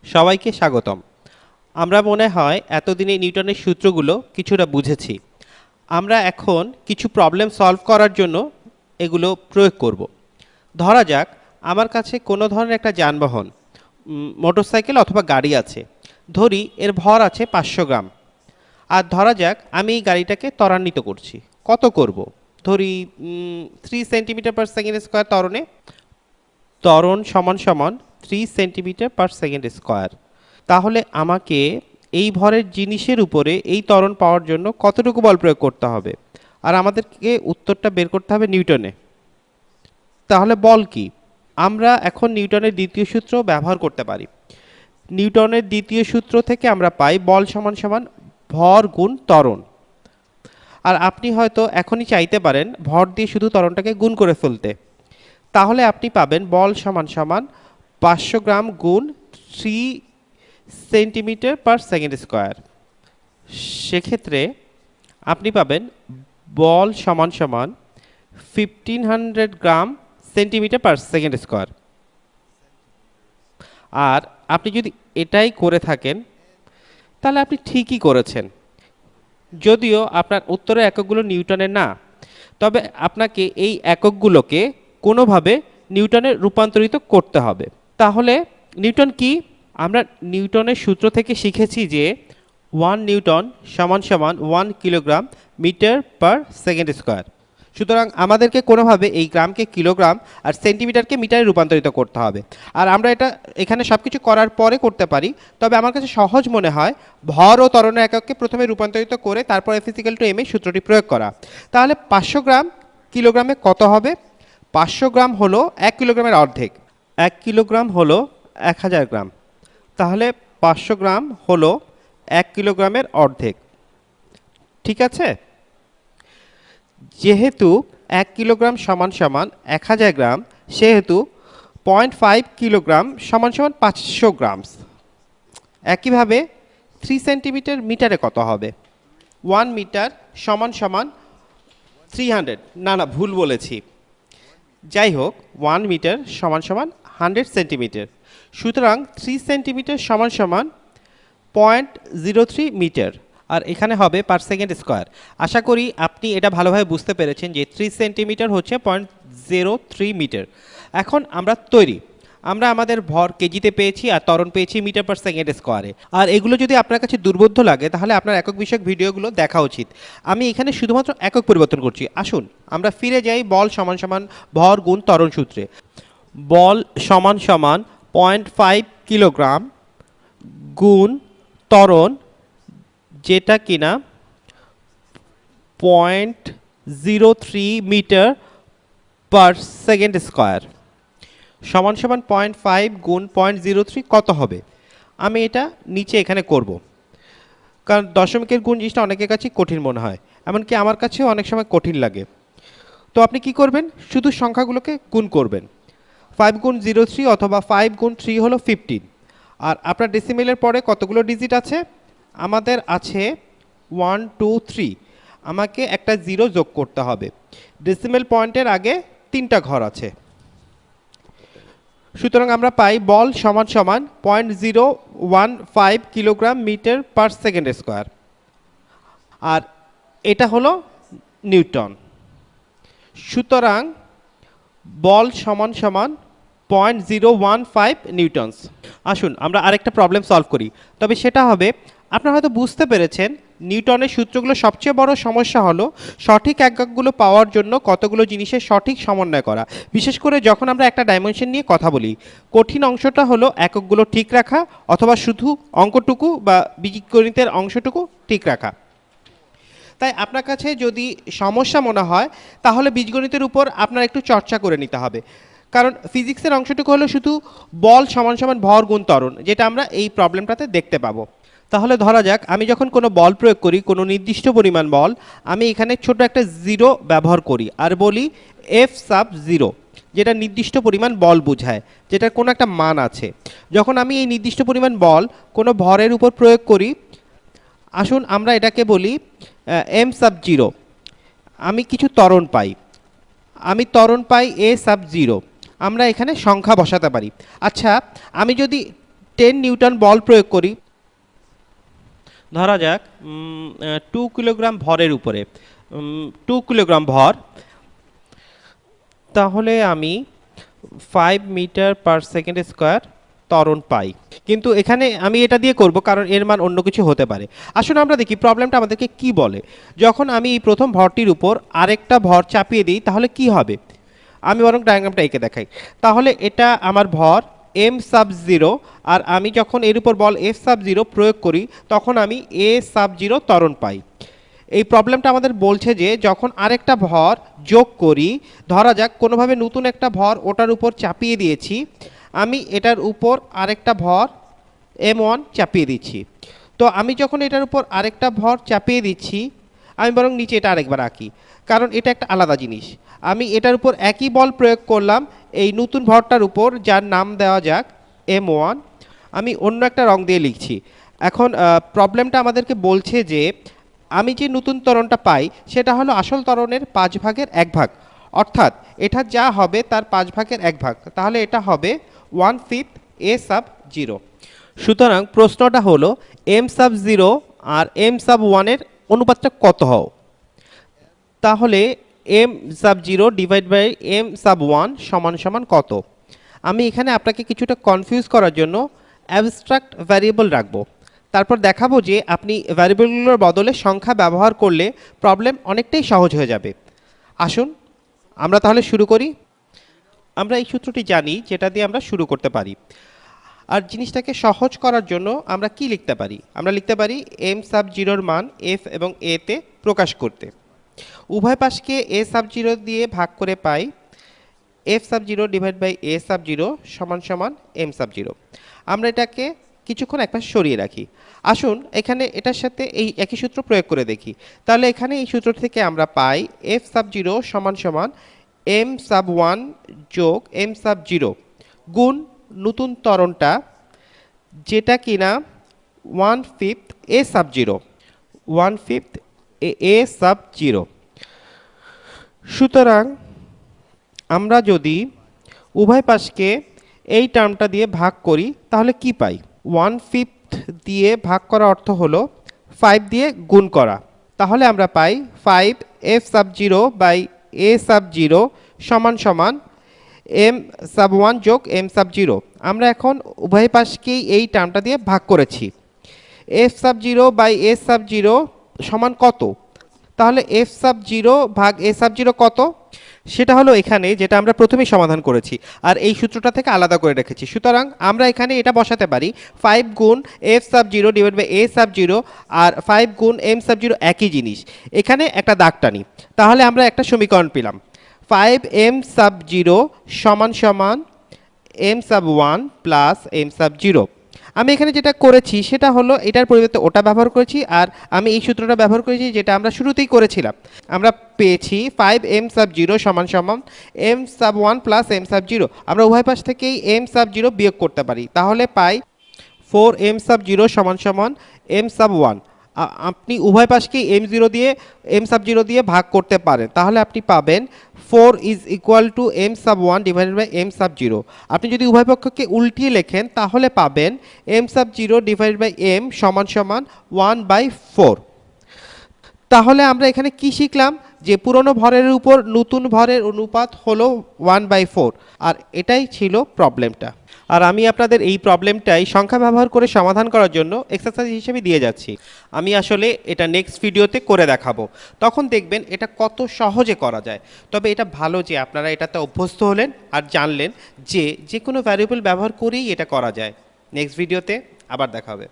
সবাইকে স্বাগতম। আমরা মনে হয় এতদিনে নিউটনের সূত্রগুলো কিছুটা বুঝেছি। আমরা এখন কিছু প্রবলেম সলভ করার জন্য এগুলো প্রয়োগ করব। ধরা যাক আমার কাছে কোনো ধরনের একটা যানবাহন, মোটরসাইকেল অথবা গাড়ি আছে। ধরি এর ভর আছে 500 গ্রাম। আর ধরা যাক আমি এই গাড়িটাকে ত্বরান্বিত করছি। কত করব? ধরি 3 সেন্টিমিটার পার সেকেন্ড স্কোয়ার ত্বরণে। ত্বরণ সমান সমান 3 সেন্টিমিটার পার সেকেন্ড স্কোয়ার। তাহলে আমাকে এই ভরের জিনিসের উপরে এই ত্বরণ পাওয়ার জন্য কতটুকু বল প্রয়োগ করতে হবে? আর আমাদেরকে উত্তরটা বের করতে হবে নিউটনে। তাহলে বল কি? আমরা এখন নিউটনের দ্বিতীয় সূত্র ব্যবহার করতে পারি। নিউটনের দ্বিতীয় সূত্র থেকে আমরা পাই বল সমান সমান ভর গুণ ত্বরণ। আর আপনি হয়তো এখনই চাইতে পারেন ভর দিয়ে শুধু ত্বরণটাকে গুণ করে ফেলতে। তাহলে আপনি পাবেন বল সমান সমান 500 গ্রাম গুণ 3 সেন্টিমিটার পার সেকেন্ড স্কোয়ার। সেক্ষেত্রে আপনি পাবেন বল সমান সমান 1500 gram centimetre per second square. আর আপনি যদি এটাই করে থাকেন তাহলে আপনি ঠিকই করেছেন। যদিও আপনার উত্তরের এককগুলো নিউটনের না, তবে আপনাকে এই এককগুলোকে কোনোভাবে নিউটনে রূপান্তরিত করতে হবে। তাহলে নিউটন কি? আমরা নিউটনের সূত্র থেকে শিখেছি যে 1 নিউটন সমান সমান 1 kilogram metre per second square. সুতরাং আমাদেরকে কোনোভাবে এই গ্রামকে কিলোগ্রাম আর সেন্টিমিটারকে মিটারে রূপান্তরিত করতে হবে। আর আমরা এটা এখানে সব কিছু করার পরে করতে পারি, তবে আমার কাছে সহজ মনে হয় ভর ও ত্বরণের এককে প্রথমে রূপান্তরিত করে তারপর F = m এই সূত্রটি প্রয়োগ করা। তাহলে 500 গ্রাম কিলোগ্রামে কত হবে? 500 গ্রাম হলো 1 কিলোগ্রামের অর্ধেক। 1 কিলোগ্রাম হলো 1000 গ্রাম। তাহলে 500 গ্রাম হলো 1 কিলোগ্রামের অর্ধেক। ঠিক আছে? যেহেতু 1 কিলোগ্রাম সমান সমান 1000 গ্রাম, সেহেতু 0.5 কিলোগ্রাম সমান সমান 500 গ্রাম। একইভাবে 3 সেন্টিমিটার মিটারে কত হবে? 1 মিটার সমান সমান 300। না, ভুল বলেছি। যাই হোক, 1 মিটার সমান সমান 100 সেন্টিমিটার। সুতরাং 3 সেন্টিমিটার সমান সমান 0.03 মিটার। আর এখানে হবে পার সেকেন্ড স্কোয়ার। আশা করি আপনি এটা ভালোভাবে বুঝতে পেরেছেন যে 3 সেন্টিমিটার হচ্ছে 0.03 মিটার। এখন আমরা তৈরি। আমরা আমাদের ভর কেজিতে পেয়েছি আর ত্বরণ পেয়েছি মিটার পার সেকেন্ড স্কোয়ারে। আর এগুলো যদি আপনার কাছে দুর্বোধ্য লাগে তাহলে আপনার একক বিষয়ক ভিডিওগুলো দেখা উচিত। আমি এখানে শুধুমাত্র একক পরিবর্তন করছি। আসুন আমরা ফিরে যাই বল সমান সমান ভর গুণ ত্বরণ সূত্রে। বল সমান সমান 0.5 কিলোগ্রাম গুণ ত্বরণ, যেটা কিনা 0.03 মিটার পার সেকেন্ড স্কোয়ার সমান সমান 0.5 গুণ 0.03 কত হবে? আমি এটা নিচে এখানে করব, কারণ দশমিকের গুণ জিনিসটা অনেকের কাছে কঠিন মনে হয়, এমনকি আমার কাছেও অনেক সময় কঠিন লাগে। তো আপনি কি করবেন? শুধু সংখ্যাগুলোকে গুণ করবেন। 5 গুণ 03 অথবা 5 গুণ 3 হলো 15। আর আপনার ডেসিমেলের পরে কতগুলো ডিজিট আছে? আমাদের আছে 1 2 3। আমাকে একটা 0 যোগ করতে হবে। ডেসিমেল পয়েন্টের আগে 3টা ঘর আছে। সুতরাং আমরা পাই বল সমান সমান 0.015 kilogram metre per second square. আর এটা হলো নিউটন। সুতরাং বল সমান সমান 0.015 নিউটনস। আসুন আমরা আরেকটা প্রবলেম সলভ করি, তবে সেটা হবে, আপনারা হয়তো বুঝতে পেরেছেন নিউটনের সূত্রগুলো সবচেয়ে বড় সমস্যা হলো সঠিক এককগুলো পাওয়ার জন্য কতগুলো জিনিসের সঠিক সমন্বয় করা। বিশেষ করে যখন আমরা একটা ডাইমেনশন নিয়ে কথা বলি, কঠিন অংশটা হলো এককগুলো ঠিক রাখা অথবা শুধু অঙ্কটুকু বা বীজগণিতের অংশটুকু ঠিক রাখা। তাই আপনার কাছে যদি সমস্যা মনে হয় তাহলে বীজগণিতের উপর আপনার একটু চর্চা করে নিতে হবে, কারণ ফিজিক্সের অংশটুকু হলো শুধু বল সমান সমান ভর গুণ ত্বরণ, যেটা আমরা এই প্রবলেমটাতে দেখতে পাবো। তাহলে ধরা যাক আমি যখন কোনো বল প্রয়োগ করি, কোনো নির্দিষ্ট পরিমাণ বল, আমি এখানে ছোট একটা 0 ব্যবহার করি আর বলি F∗0, যেটা নির্দিষ্ট পরিমাণ বল বোঝায়, যেটার কোনো একটা মান আছে। যখন আমি এই নির্দিষ্ট পরিমাণ বল কোনো ভরের উপর প্রয়োগ করি, আসুন আমরা এটাকে বলি M∗0, আমি কিছু ত্বরণ পাই। আমি ত্বরণ পাই A∗0। আমরা এখানে সংখ্যা বসাতে পারি। আচ্ছা, আমি যদি 10 নিউটন বল প্রয়োগ করি, ধরা যাক 2 কিলোগ্রাম ভরের উপরে 2 কিলোগ্রাম ভর, তাহলে আমি 5 মিটার পার সেকেন্ড স্কোয়ার ত্বরণ পাই। কিন্তু এখানে আমি এটা দিয়ে করব কারণ এর মান অন্য কিছু হতে পারে। আসুন আমরা দেখি প্রবলেমটা আমাদেরকে কি বলে। যখন আমি এই প্রথম ভরটির উপর আরেকটা ভর চাপিয়ে দিই তাহলে কি হবে, আমি বরং ডায়াগ্রামটা এঁকে দেখাই। তাহলে এটা আমার ভর এম সাব জিরো, আর আমি যখন এর উপর বল এফ সাব জিরো প্রয়োগ করি তখন আমি এ সাব জিরো ত্বরণ পাই। এই প্রবলেমটা আমাদের বলছে যে যখন আরেকটা ভর যোগ করি, ধরা যাক কোনোভাবে নতুন একটা ভর ওটার উপর চাপিয়ে দিয়েছি, আমি এটার উপর আরেকটা ভর M1 চাপিয়ে দিচ্ছি। তো আমি যখন এটার উপর আরেকটা ভর চাপিয়ে দিচ্ছি, আমি বরং নিচে এটা আরেকবার আঁকি কারণ এটা একটা আলাদা জিনিস। আমি এটার উপর একই বল প্রয়োগ করলাম এই নতুন ভরটার উপর, যার নাম দেওয়া যাক M1। আমি অন্য একটা রং দিয়ে লিখছি। এখন প্রবলেমটা আমাদেরকে বলছে যে আমি যে নতুন ত্বরণটা পাই সেটা হলো আসল ত্বরণের 5 ভাগের 1 ভাগ, অর্থাৎ এটা যা হবে তার 5 ভাগের 1 ভাগ, তাহলে এটা হবে 1/5 এ সাব জিরো। সুতরাং প্রশ্নটা হলো এম সাব জিরো আর এম সাব ওয়ানের অনুপাতটা কত হও। তাহলে M sub zero divide by M sub one সমান সমান কত। আমি এখানে আপনাকে কিছুটা কনফিউজ করার জন্য অ্যাবস্ট্রাক্ট ভ্যারিয়েবল রাখবো, তারপর দেখাবো যে আপনি ভ্যারিয়েবলগুলোর বদলে সংখ্যা ব্যবহার করলে প্রবলেম অনেকটাই সহজ হয়ে যাবে। আসুন আমরা তাহলে শুরু করি। আমরা এই সূত্রটি জানি যেটা দিয়ে আমরা শুরু করতে পারি। আর জিনিসটাকে সহজ করার জন্য আমরা কি লিখতে পারি, আমরা লিখতে পারি এম সাব জিরোর মান এফ এবং এ তে প্রকাশ করতে উভয় পাশকে এ সাব জিরো দিয়ে ভাগ করে পাই F sub zero divide by A sub zero সমান সমান এম সাব জিরো। আমরা এটাকে কিছুক্ষণ একপাশে সরিয়ে রাখি। আসুন এখানে এটার সাথে এই একই সূত্র প্রয়োগ করে দেখি। তাহলে এখানে এই সূত্র থেকে আমরা পাই এফ সাব জিরো সমান সমান এম সাব ওয়ান যোগ এম সাব জিরো গুণ নতুন ত্বরণটা যেটা কিনা 1/5 এ সাব জিরো 1/5 এ সাব জিরো। সুতরাং আমরা যদি উভয় পাশকে এই টার্মটা দিয়ে ভাগ করি তাহলে কি পাই, 1/5 দিয়ে ভাগ করা অর্থ হলো 5 দিয়ে গুণ করা, তাহলে আমরা পাই 5 F sub zero by A sub zero সমান সমান এম সাব ওয়ান যোগ এম সাব জিরো। আমরা এখন উভয় পাশকেই এই টার্মটা দিয়ে ভাগ করেছি। F sub zero by A sub zero সমান কত, তাহলে এফ সাব জিরো ভাগ এ সাব জিরো কত, সেটা হলো এখানে যেটা আমরা প্রথমেই সমাধান করেছি আর এই সূত্রটা থেকে আলাদা করে রেখেছি। সুতরাং আমরা এখানে এটা বসাতে পারি 5 গুণ F sub zero divide by A sub zero আর 5 গুণ এম সাব জিরো একই জিনিস, এখানে একটা দাগ টানি, তাহলে আমরা একটা সমীকরণ পেলাম 5 এম সাব জিরো সমান সমান M sub one plus M sub zero. আমি এখানে যেটা করেছি সেটা হলো এটার পরিবর্তে ওটা ব্যবহার করেছি আর আমি এই সূত্রটা ব্যবহার করেছি যেটা আমরা শুরুতেই করেছিলাম। আমরা পেয়েছি 5 এম সাব জিরো সমান সমান M sub one plus M sub zero. আমরা উভয় পাশ থেকেই এম সাব জিরো বিয়োগ করতে পারি, তাহলে পাই 4 এম সাব জিরো সমান সমান এম সাব ওয়ান। আপনি উভয় পাশকে এম জিরো দিয়ে এম সাব জিরো দিয়ে ভাগ করতে পারেন, তাহলে আপনি পাবেন 4 is equal to M sub one divided by M sub zero. আপনি যদি উভয় পক্ষকে উল্টিয়ে লেখেন তাহলে পাবেন M sub zero divided by M সমান সমান 1/4। তাহলে আমরা এখানে কি শিখলাম, যে পুরনো ভরের উপর নতুন ভরের অনুপাত হলো 1/4, আর এটাই ছিল প্রবলেমটা। আর আমি আপনাদের এই প্রবলেমটাই সংখ্যা ব্যবহার করে সমাধান করার জন্য এক্সারসাইজ হিসেবে দিয়ে যাচ্ছি। আমি আসলে এটা নেক্সট ভিডিওতে করে দেখাবো, তখন দেখবেন এটা কত সহজে করা যায়। তবে এটা ভালো যে আপনারা এটাতে অভ্যস্ত হলেন আর জানলেন যে যে কোনো ভ্যারিয়েবল ব্যবহার করেই এটা করা যায়। নেক্সট ভিডিওতে আবার দেখা হবে।